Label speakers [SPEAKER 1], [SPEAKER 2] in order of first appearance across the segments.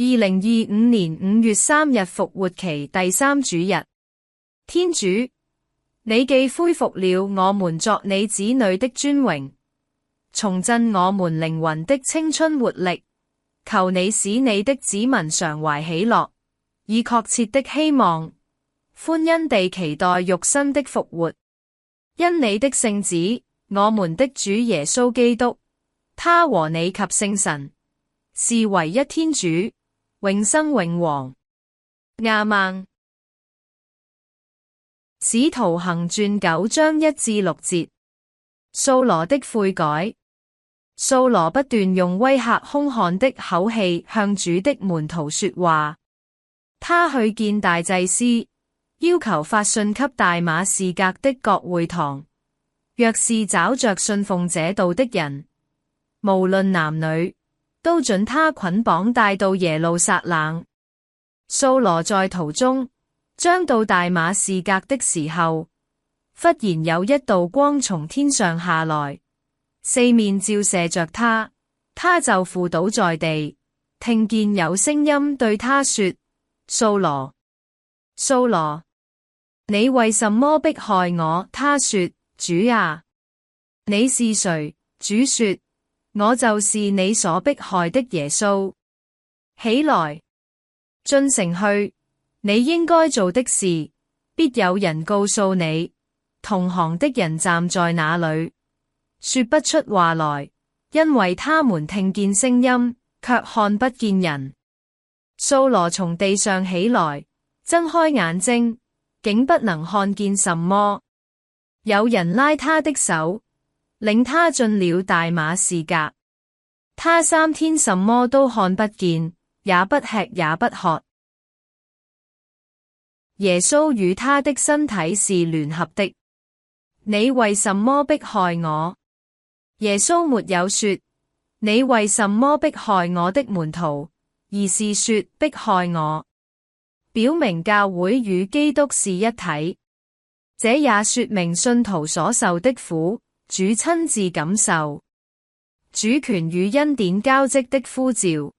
[SPEAKER 1] 2025年5月3日復活期第3主日，天主，你既恢復了我們作你子女的尊榮，重振我們靈魂的青春活力，求你使你的子民常懷喜樂，以確切的希望，歡欣地期待肉身的復活。因你的聖子，我們的主耶穌基督，他和你及聖神，是唯一天主，永生永王。亞孟。使徒行傳9章1至6節。掃羅的悔改。掃羅不斷用威嚇兇悍的口氣向主的門徒說話。他去見大祭司，要求發信給大馬士革的各會堂，若是找着信奉這道的人，無論男女，都准他捆綁帶到耶路撒冷。掃羅在途中，將到大馬士革的時候，忽然有一道光從天上下來，四面照射着他，他就伏倒在地，聽見有聲音對他說：掃羅，掃羅，你為什麼迫害我？他說：主啊，你是誰？主說：我就是你所迫害的耶穌。起來，進城去，你應該做的事，必有人告訴你。同行的人站在那裡，說不出話來，因為他們聽見聲音，卻看不見人。掃羅從地上起來，睜開眼睛，竟不能看見什麼。有人拉他的手，領他進了大馬士革。他3天什麼都看不見，也不吃也不喝。耶穌與他的身體是聯合的。你為什麼迫害我？耶穌沒有說，你為什麼迫害我的門徒，而是說迫害我，表明教會與基督是一體。這也說明信徒所受的苦，主親自感受。主權與恩典交織的呼召。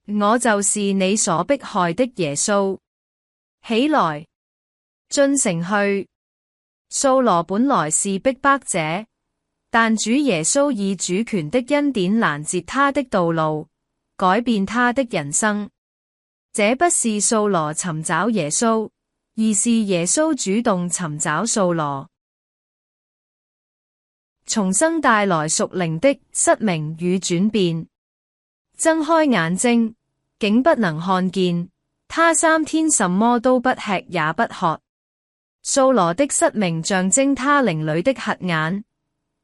[SPEAKER 1] 我就是你所迫害的耶穌。起來，進城去。掃羅本來是逼迫者，但主耶穌以主權的恩典攔截他的道路，改變他的人生。這不是掃羅尋找耶穌，而是耶穌主動尋找掃羅。重生帶來屬靈的失明與轉變。睜開眼睛，竟不能看見，他3天什麼都不吃也不喝。掃羅的失明象徵他靈裡的瞎眼，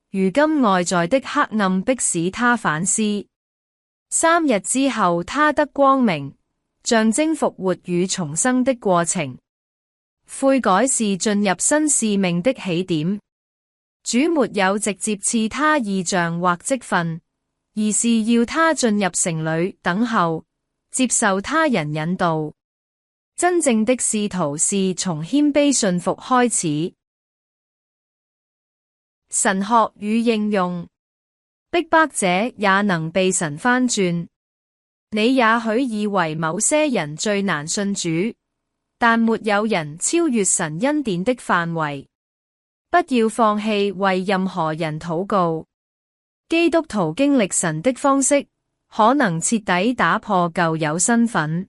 [SPEAKER 1] 如今外在的黑暗迫使他反思。3日之後他得光明，象徵復活與重生的過程。悔改是進入新使命的起點。主沒有直接賜他異象或職分，而是要他進入城裡等候，接受他人引導。真正的使徒是從謙卑信服開始。神學與應用。逼迫者也能被神翻轉。你也許以為某些人最難信主，但沒有人超越神恩典的範圍。不要放棄為任何人禱告。基督徒經歷神的方式，可能徹底打破舊有身份。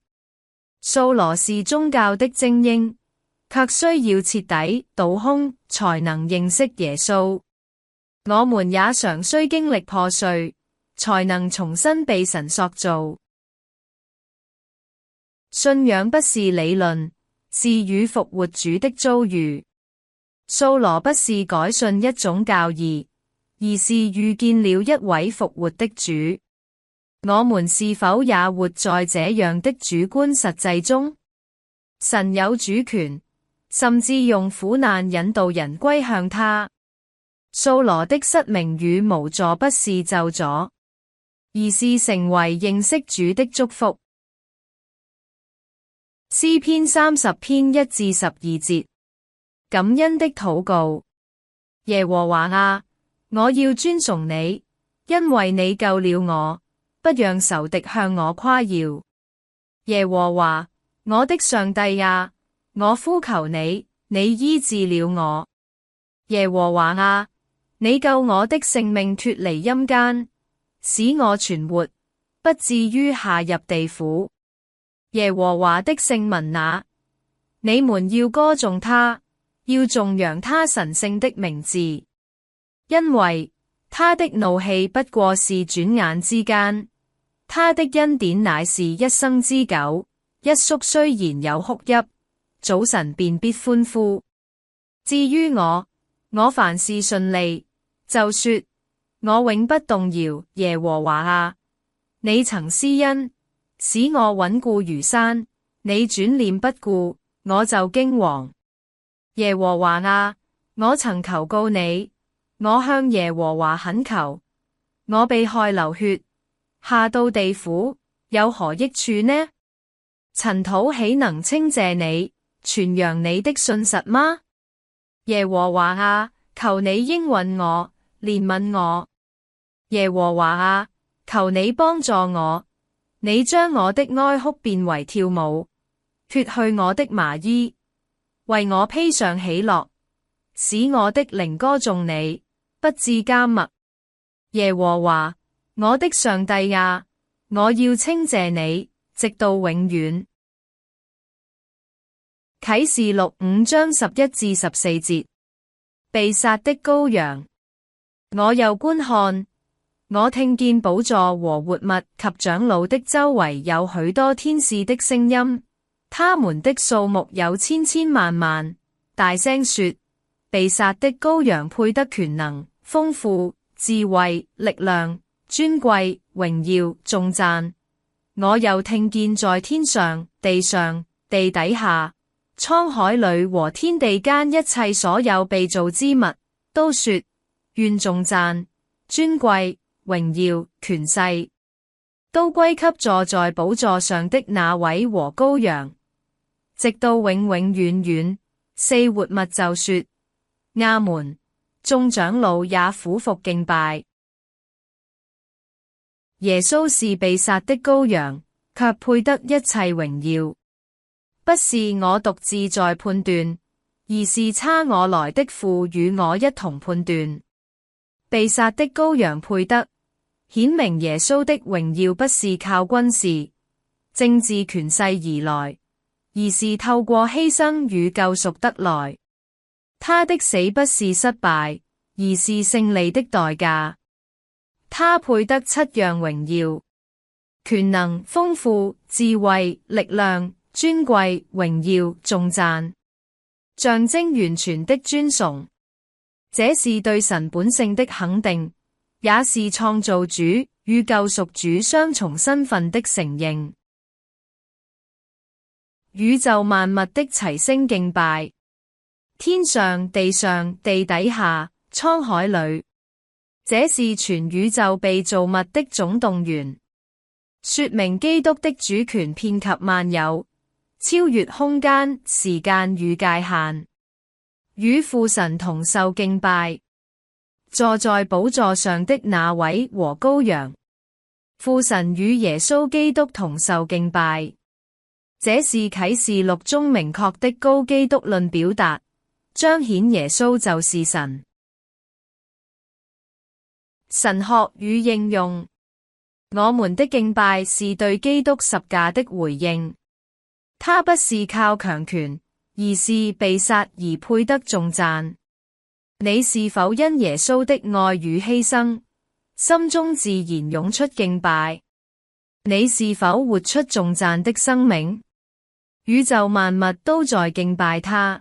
[SPEAKER 1] 掃羅是宗教的精英，卻需要徹底倒空才能認識耶穌。我們也常需經歷破碎，才能重新被神塑造。信仰不是理論，是與復活主的遭遇。掃羅不是改信一種教義，而是遇見了一位復活的主。我們是否也活在這樣的主觀實際中？神有主權，甚至用苦難引導人歸向他。掃羅的失明與無助不是咒詛，而是成為認識主的祝福。詩篇30篇1至12節。感恩的禱告。耶和華啊，我要尊崇你，因為你救了我，不讓仇敵向我誇耀。耶和華，我的上帝啊，我呼求你，你醫治了我。耶和華啊，你救我的性命脫離陰間，使我存活，不至於下入地府。耶和華的聖民啊，你們要歌頌他，要頌揚他神聖的名字，因為他的怒氣不過是轉眼之間，他的恩典乃是一生之久。一宿雖然有哭泣，早晨便必歡呼。至於我凡事順利，就說我永不動搖。耶和華啊，你曾施恩，使我穩固如山，你轉臉不顧，我就驚惶。耶和華啊，我曾求告你，我向耶和華懇求，我被害流血，下到地府，有何益處呢？塵土豈能稱謝你，傳揚你的信實嗎？耶和華啊，求你應允我，憐憫我。耶和華啊，求你幫助我，你將我的哀哭變為跳舞，脫去我的麻衣，為我披上喜樂，使我的靈歌頌你，不致緘默。耶和華，我的上帝啊，我要稱謝你，直到永遠。啟示錄5章11至14節。被殺的羔羊。我又觀看，我聽見寶座和活物及長老的周圍有許多天使的聲音，他們的數目有千千萬萬，大聲說：被殺的羔羊配得權能、豐富、智慧、力量、尊貴、榮耀、頌讚。我又聽見在天上、地上、地底下、滄海裏和天地間一切所有被造之物，都說：願頌讚、尊貴、榮耀、權勢，都歸給坐在寶座上的那位和羔羊，直到永永遠遠。四活物就說：阿門。眾長老也俯伏敬拜。耶穌是被殺的羔羊，卻配得一切榮耀。不是我獨自在判斷，而是差我來的父與我一同判斷。被殺的羔羊配得，顯明耶穌的榮耀不是靠軍事、政治權勢而來，而是透過犧牲與救贖得來。他的死不是失敗，而是勝利的代價。他配得7樣榮耀、權能、豐富、智慧、力量、尊貴、榮耀、頌讚，象徵完全的尊崇。這是對神本性的肯定，也是創造主與救贖主雙重身份的承認。宇宙萬物的齊聲敬拜，天上、地上、地底下、滄海裏，這是全宇宙被造物的總動員，說明基督的主權遍及萬有，超越空間、時間與界限，與父神同受敬拜。坐在寶座上的那位和羔羊，父神與耶穌基督同受敬拜。這是啟示錄中明確的高基督論表達，彰顯耶穌就是神。神學與應用。我們的敬拜是對基督十架的回應，他不是靠強權，而是被殺而配得頌讚。你是否因耶穌的愛與犧牲，心中自然湧出敬拜？你是否活出頌讚的生命？宇宙萬物都在敬拜他。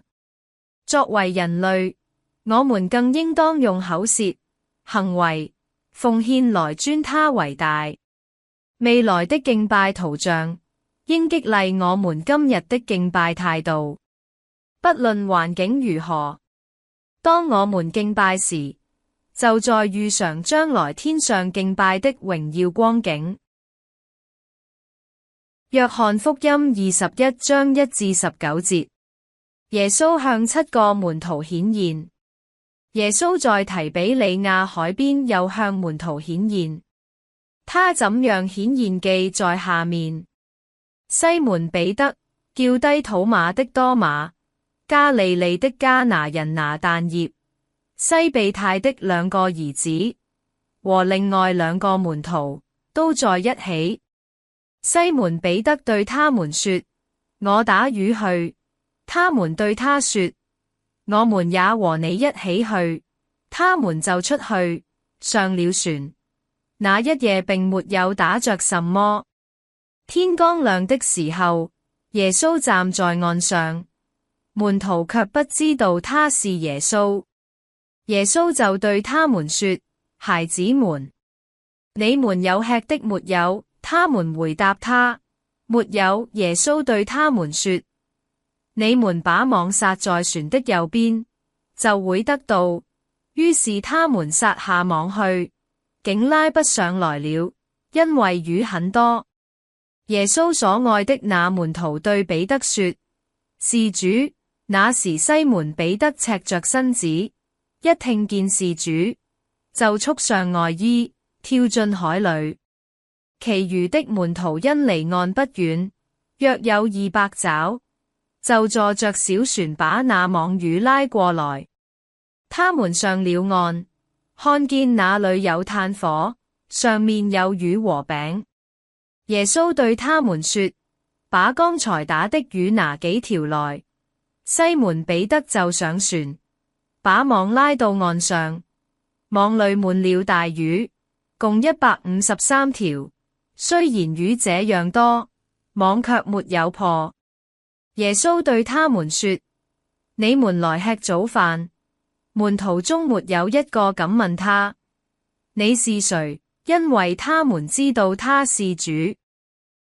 [SPEAKER 1] 作為人類，我們更應當用口舌、行為、奉獻來尊他為大。未來的敬拜圖像，應激勵我們今日的敬拜態度。不論環境如何，當我們敬拜時，就在預嘗將來天上敬拜的榮耀光景。約翰福音21章1至19節。耶穌向7個門徒顯現。耶穌在提比里亞海邊又向門徒顯現。他怎樣顯現記在下面。西門彼得，叫低土馬的多馬，加利利的迦拿人拿但業，西庇太的兩個兒子，和另外兩個門徒，都在一起。西門彼得對他們說：我打魚去。他們對他說：我們也和你一起去。他們就出去，上了船。那一夜並沒有打着什麼。天剛亮的時候，耶穌站在岸上，門徒卻不知道他是耶穌。耶穌就對他們說：孩子們，你們有吃的沒有？他們回答他：沒有。耶穌對他們說：你們把網撒在船的右邊，就會得到。於是他們撒下網去，竟拉不上來了，因為魚很多。耶穌所愛的那門徒對彼得說：是主。那時西門彼得赤着身子，一聽見是主，就束上外衣，跳進海裏。其餘的門徒因離岸不遠，約有200肘，就坐着小船把那網魚拉過來。他們上了岸，看見那裏有炭火，上面有魚和餅。耶穌對他們說：把剛才打的魚拿幾條來。西門彼得就上船，把網拉到岸上，網裏滿了大魚，共153條。雖然魚這樣多，網卻沒有破。耶穌對他們說：你們來吃早飯。門徒中沒有一個敢問他：你是誰？因為他們知道他是主。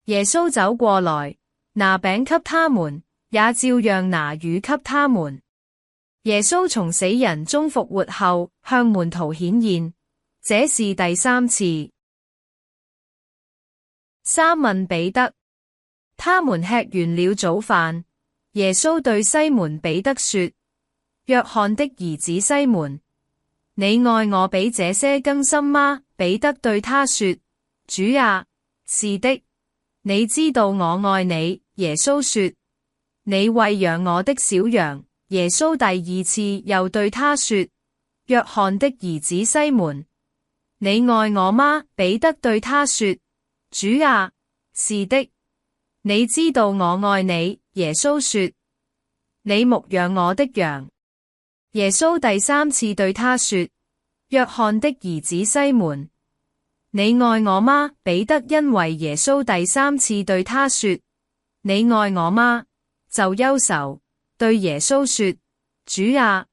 [SPEAKER 1] 耶穌走過來，拿餅給他們，也照樣拿魚給他們。耶穌從死人中復活後，向門徒顯現，這是第3次。三問彼得。他們吃完了早飯，耶穌對西門彼得說：約翰的兒子西門，你愛我比這些更深嗎？彼得對他說：主啊，是的，你知道我愛你。耶穌說：你餵養我的小羊。耶穌第2次又對他說：約翰的兒子西門，你愛我嗎？彼得對他說：主啊，是的，你知道我愛你。耶穌說：你牧養我的羊。耶穌第3次對他說：約翰的兒子西門，你愛我嗎？彼得因為耶穌第3次對他說：你愛我嗎？就憂愁，對耶穌說：主啊，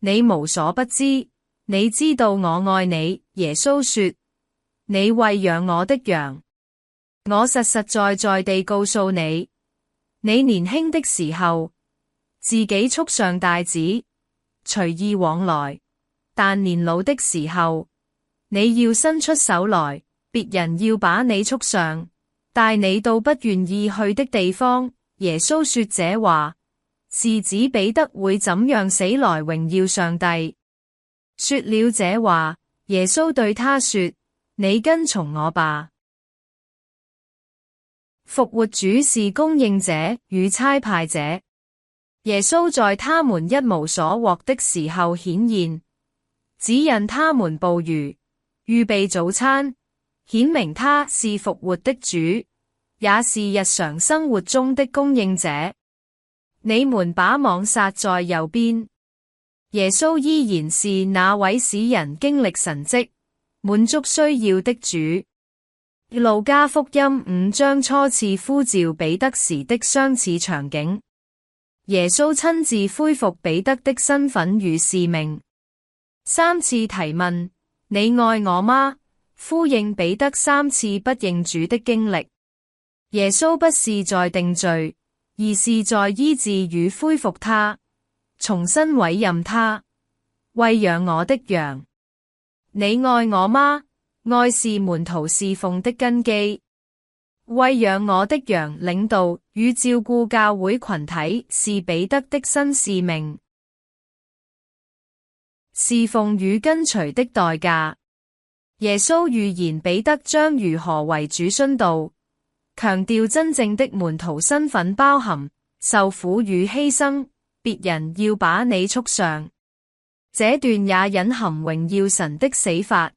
[SPEAKER 1] 你無所不知，你知道我愛你。耶穌說：你餵養我的羊。我實實在在地告訴你，你年輕的時候，自己束上帶子，隨意往來；但年老的時候，你要伸出手來，別人要把你束上，帶你到不願意去的地方。耶穌說這話，是指彼得會怎樣死來榮耀上帝。說了這話，耶穌對他說：你跟從我吧。復活主是供應者與差派者。耶穌在他們一無所獲的時候顯現，指引他們捕魚，預備早餐，顯明他是復活的主，也是日常生活中的供應者。你們把網撒在右邊。耶穌依然是那位使人經歷神蹟、滿足需要的主。路加福音5章初次呼召彼得時的相似場景，耶穌親自恢復彼得的身份與使命。3次提問：你愛我嗎？呼應彼得3次不認主的經歷。耶穌不是在定罪，而是在醫治與恢復他，重新委任他，餵養我的羊。你愛我嗎？愛是門徒侍奉的根基。餵養我的羊，領導與照顧教會群體是彼得的新使命。侍奉與跟隨的代價。耶穌預言彼得將如何為主殉道，強調真正的門徒身份包含受苦與犧牲，別人要把你束上。這段也隱含榮耀神的死法，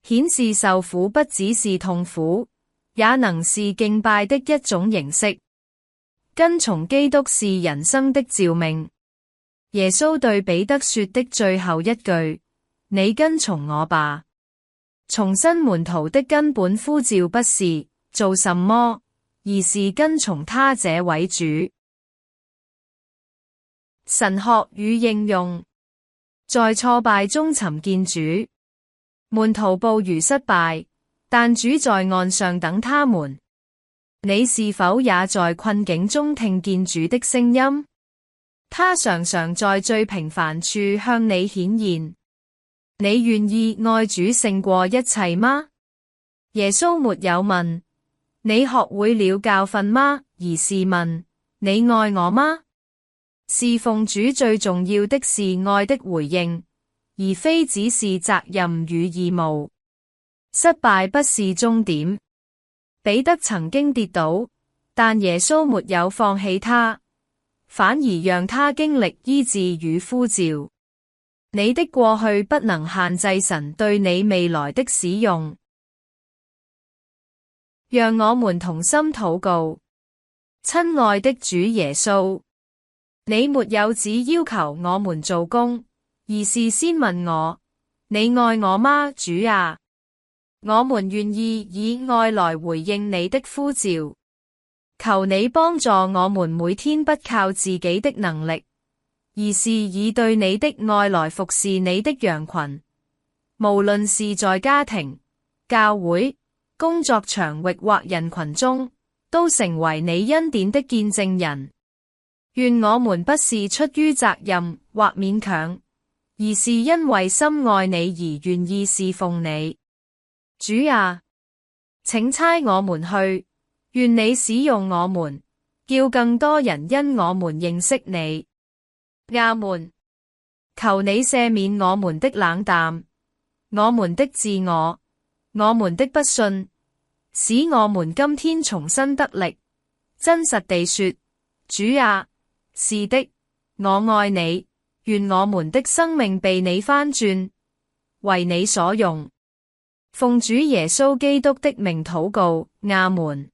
[SPEAKER 1] 顯示受苦不只是痛苦，也能是敬拜的一種形式。跟從基督是人生的召命。耶穌對彼得說的最後一句：你跟從我吧。重新門徒的根本呼召不是做什麼，而是跟從他這位主。神學與應用。在挫敗中尋見主，門徒暴如失敗，但主在岸上等他們。你是否也在困境中聽見主的聲音？他常常在最平凡處向你顯現。你願意愛主勝過一切嗎？耶穌沒有問你學會了教訓嗎，而是問你愛我嗎？侍奉主最重要的是愛的回應，而非只是責任與義務。失敗不是終點。彼得曾經跌倒，但耶穌沒有放棄他，反而讓他經歷醫治與呼召。你的過去不能限制神對你未來的使用。讓我們同心禱告。親愛的主耶穌，你沒有只要求我們做工，而是先問我：你愛我嗎，主啊？我們願意以愛來回應你的呼召。求你幫助我們每天不靠自己的能力，而是以對你的愛來服侍你的羊群。無論是在家庭、教會、工作場域或人群中，都成為你恩典的見證人。願我們不是出於責任或勉強，而是因為深愛你而願意侍奉你。主啊，請差我們去，願你使用我們，叫更多人因我們認識你。阿們。求你赦免我們的冷淡，我們的自我，我們的不信，使我們今天重新得力。真實地說，主啊，是的，我愛你，願我們的生命被你翻轉，為你所用。奉主耶穌基督的名禱告，阿們。